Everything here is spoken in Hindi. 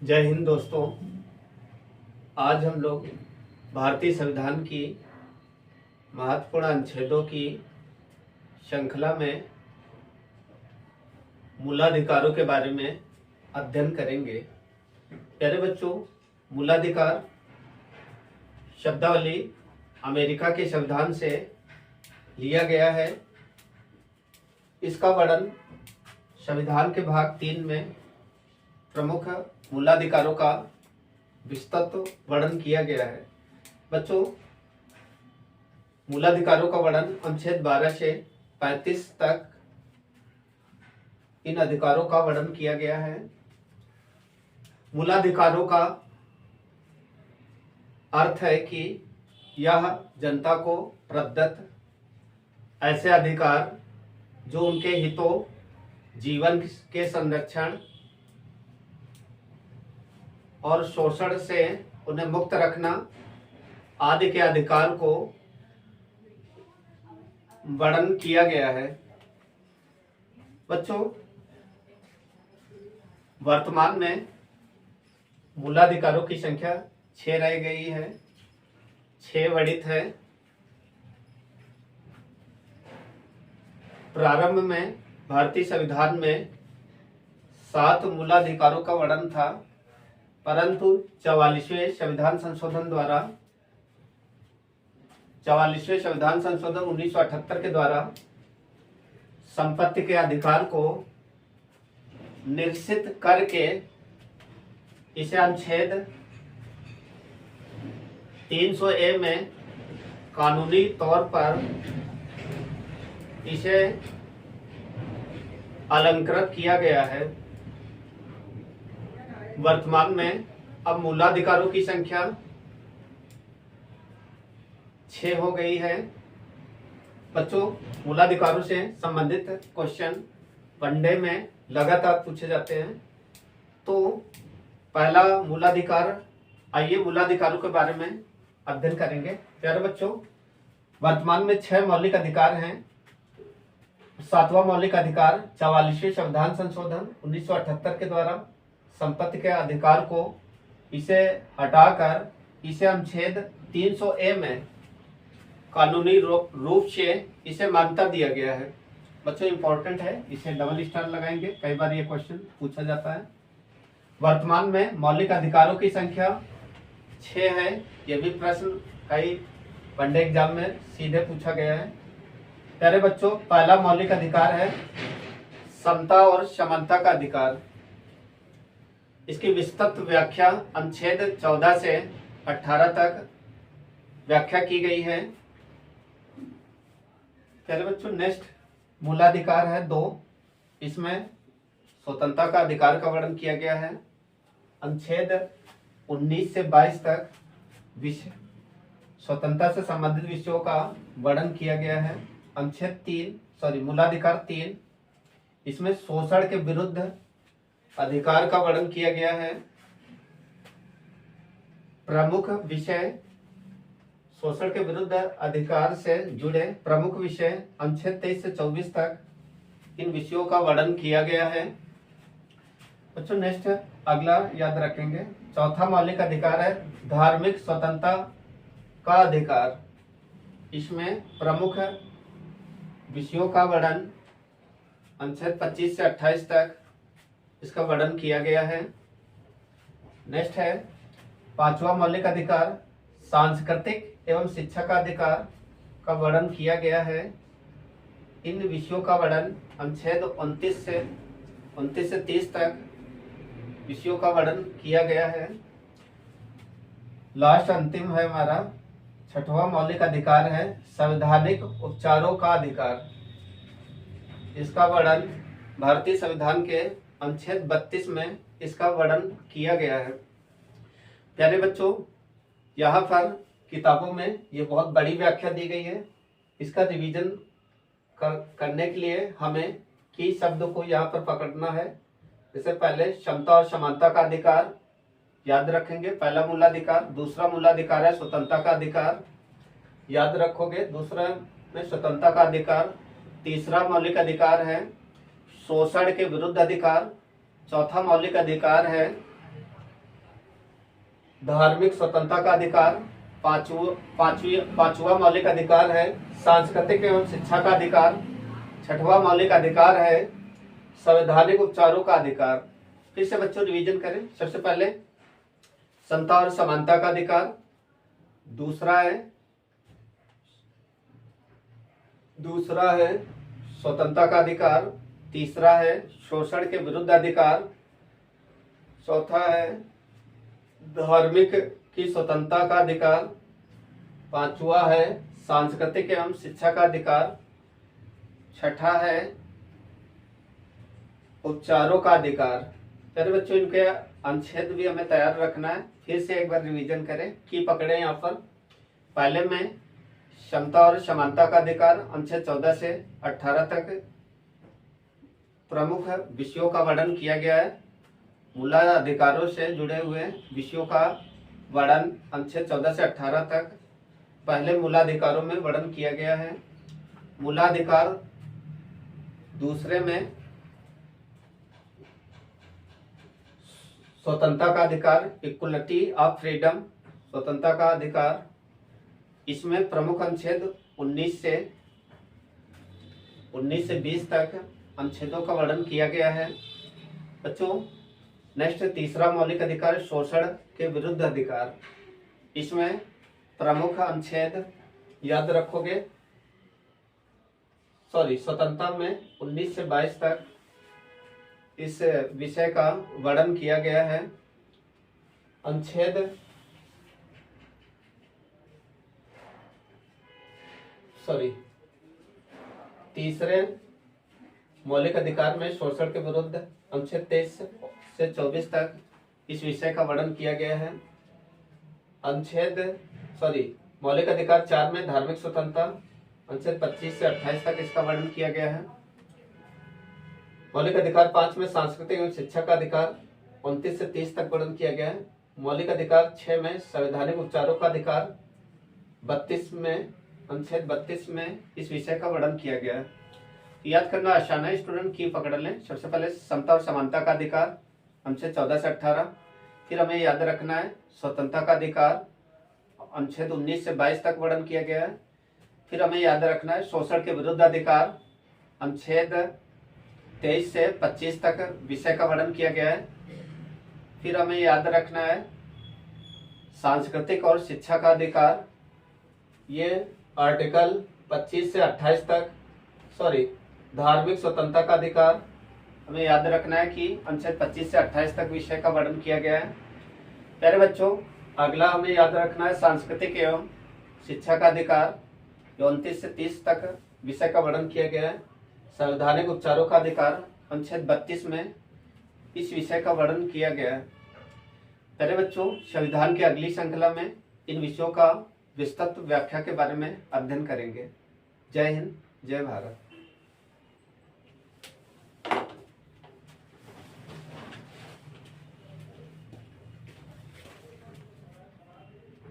जय हिंद दोस्तों। आज हम लोग भारतीय संविधान की महत्वपूर्ण अनुच्छेदों की श्रृंखला में मूलाधिकारों के बारे में अध्ययन करेंगे। प्यारे बच्चों, मूलाधिकार शब्दावली अमेरिका के संविधान से लिया गया है। इसका वर्णन संविधान के भाग 3 में प्रमुख मूलाधिकारों का विस्तृत वर्णन किया गया है। बच्चों, मूलाधिकारों का वर्णन अनुच्छेद 12 से 35 तक इन अधिकारों का वर्णन किया गया है। मूलाधिकारों का अर्थ है कि यह जनता को प्रदत्त ऐसे अधिकार जो उनके हितों, जीवन के संरक्षण और शोषण से उन्हें मुक्त रखना आदि के अधिकार को वर्णन किया गया है। बच्चों, वर्तमान में मूलाधिकारों की संख्या 6 रह गई है, 6 वर्णित है। प्रारंभ में भारतीय संविधान में 7 मूलाधिकारों का वर्णन था, परंतु 44वें संविधान संशोधन 1978 के द्वारा संपत्ति के अधिकार को निश्चित करके इसे अनुच्छेद 300A में कानूनी तौर पर इसे अलंकृत किया गया है। वर्तमान में अब मूलाधिकारों की संख्या 6 हो गई है। बच्चों, मूलाधिकारों से संबंधित क्वेश्चन वनडे में लगातार पूछे जाते हैं। तो पहला मूलाधिकार, आइए मूलाधिकारों के बारे में अध्ययन करेंगे। प्यारे बच्चों, वर्तमान में 6 मौलिक अधिकार हैं। 7वां मौलिक अधिकार 44वें संविधान संशोधन 1978 के द्वारा संपत्ति के अधिकार को इसे हटाकर इसे अनुच्छेद 300A में कानूनी रूप से इसे मान्यता दिया गया है। बच्चों, इंपॉर्टेंट है, इसे डबल स्टार लगाएंगे, कई बार ये क्वेश्चन पूछा जाता है। वर्तमान में मौलिक अधिकारों की संख्या 6 है। यह भी प्रश्न कई वनडे एग्जाम में सीधे पूछा गया है। प्यारे बच्चों, पहला मौलिक अधिकार है समता और समानता का अधिकार। इसकी विस्तृत व्याख्या अनुच्छेद 14 से 18 तक व्याख्या की गई है। प्यारे बच्चों, नेक्स्ट मूलाधिकार है 2। इसमें स्वतंत्रता का अधिकार का वर्णन किया गया है। अनुच्छेद 19 से 22 तक विषय स्वतंत्रता से संबंधित विषयों का वर्णन किया गया है। अनुच्छेद मूलाधिकार 3, इसमें शोषण के विरुद्ध अधिकार का वर्णन किया गया है। प्रमुख विषय, शोषण के विरुद्ध अधिकार से जुड़े प्रमुख विषय अनुच्छेद 23 से 24 तक इन विषयों का वर्णन किया गया है। बच्चों, नेक्स्ट अगला याद रखेंगे, चौथा मौलिक अधिकार है धार्मिक स्वतंत्रता का अधिकार। इसमें प्रमुख विषयों का वर्णन अनुच्छेद 25 से 28 तक इसका वर्णन किया गया है। नेक्स्ट है 5वां मौलिक अधिकार सांस्कृतिक एवं शिक्षा का अधिकार का वर्णन किया गया है। इन विषयों का वर्णन अनुच्छेद 29 से 30 तक विषयों का वर्णन किया गया है। लास्ट अंतिम है हमारा 6वां मौलिक अधिकार है संवैधानिक उपचारों का अधिकार। इसका वर्णन भारतीय संविधान के अनुच्छेद 32 में इसका वर्णन किया गया है। प्यारे बच्चों, यहाँ पर किताबों में ये बहुत बड़ी व्याख्या दी गई है। इसका रिवीजन करने के लिए हमें की शब्द को यहाँ पर पकड़ना है। जैसे पहले क्षमता और समानता का अधिकार याद रखेंगे, पहला मूलाधिकार। दूसरा मूलाधिकार है स्वतंत्रता का अधिकार, याद रखोगे, दूसरा में स्वतंत्रता का अधिकार। तीसरा मौलिक अधिकार है शोषण के विरुद्ध अधिकार। चौथा मौलिक अधिकार है धार्मिक स्वतंत्रता का अधिकार, पांचवा मौलिक अधिकार है सांस्कृतिक एवं शिक्षा का अधिकार, छठवां मौलिक अधिकार है संवैधानिक उपचारों का अधिकार। फिर से बच्चों रिवीजन करें। सबसे पहले समता और समानता का अधिकार, दूसरा है स्वतंत्रता का अधिकार, तीसरा है शोषण के विरुद्ध अधिकार, चौथा है धार्मिक की स्वतंत्रता का अधिकार, पांचवा है सांस्कृतिक एवं शिक्षा का अधिकार, छठा है उपचारों का अधिकार। प्यारे बच्चों इनके अनुच्छेद भी हमें तैयार रखना है। फिर से एक बार रिवीजन करें कि पकड़े यहाँ पर। पहले में समता और समानता का अधिकार, अनुच्छेद 14 से 18 तक प्रमुख विषयों का वर्णन किया गया है। मूलाधिकारों से जुड़े हुए विषयों का वर्णन अनुच्छेद 14 से 18 तक पहले मूलाधिकारों में वर्णन किया गया है। मूलाधिकार दूसरे में स्वतंत्रता का अधिकार, इक्वलिटी ऑफ फ्रीडम, स्वतंत्रता का अधिकार। इसमें प्रमुख अनुच्छेद 19 से 20 तक अनुच्छेदों का वर्णन किया गया है। बच्चों नेक्स्ट तीसरा मौलिक अधिकार शोषण के विरुद्ध अधिकार। इसमें प्रमुख अनुच्छेद याद रखोगे, स्वतंत्रता में 19 से 22 तक इस विषय का वर्णन किया गया है। अनुच्छेद तीसरे मौलिक अधिकार में शोषण के विरुद्ध अनुच्छेद 23 से 24 तक इस विषय का वर्णन किया गया है। मौलिक अधिकार 4 में धार्मिक स्वतंत्रता, अनुच्छेद 25 से 28 तक इसका वर्णन किया गया है। मौलिक अधिकार 5 में सांस्कृतिक एवं शिक्षा का अधिकार 29 से 30 तक वर्णन किया गया है। मौलिक अधिकार 6 में संवैधानिक उपचारों का अधिकार, 32 में अनुच्छेद 32 में इस विषय का वर्णन किया गया है। याद करना आसान है स्टूडेंट, की पकड़ लें। सबसे पहले समता और समानता का अधिकार, अनुच्छेद 14 से 18। फिर हमें याद रखना है स्वतंत्रता का अधिकार, अनुच्छेद 19 से 22 तक वर्णन किया गया है। फिर हमें याद रखना है शोषण के विरुद्ध अधिकार, अनुच्छेद 23 से 25 तक विषय का वर्णन किया गया है। फिर हमें याद रखना है सांस्कृतिक और शिक्षा का अधिकार, ये आर्टिकल 25 से 28 तक। धार्मिक स्वतंत्रता का अधिकार हमें याद रखना है कि अनुच्छेद 25 से 28 तक विषय का वर्णन किया गया है। प्यारे बच्चों अगला हमें याद रखना है सांस्कृतिक एवं शिक्षा का अधिकार, 29 से 30 तक विषय का वर्णन किया गया है। संवैधानिक उपचारों का अधिकार, अनुच्छेद 32 में इस विषय का वर्णन किया गया है। प्यारे बच्चों संविधान की अगली श्रृंखला में इन विषयों का विस्तृत व्याख्या के बारे में अध्ययन करेंगे। जय हिंद, जय भारत।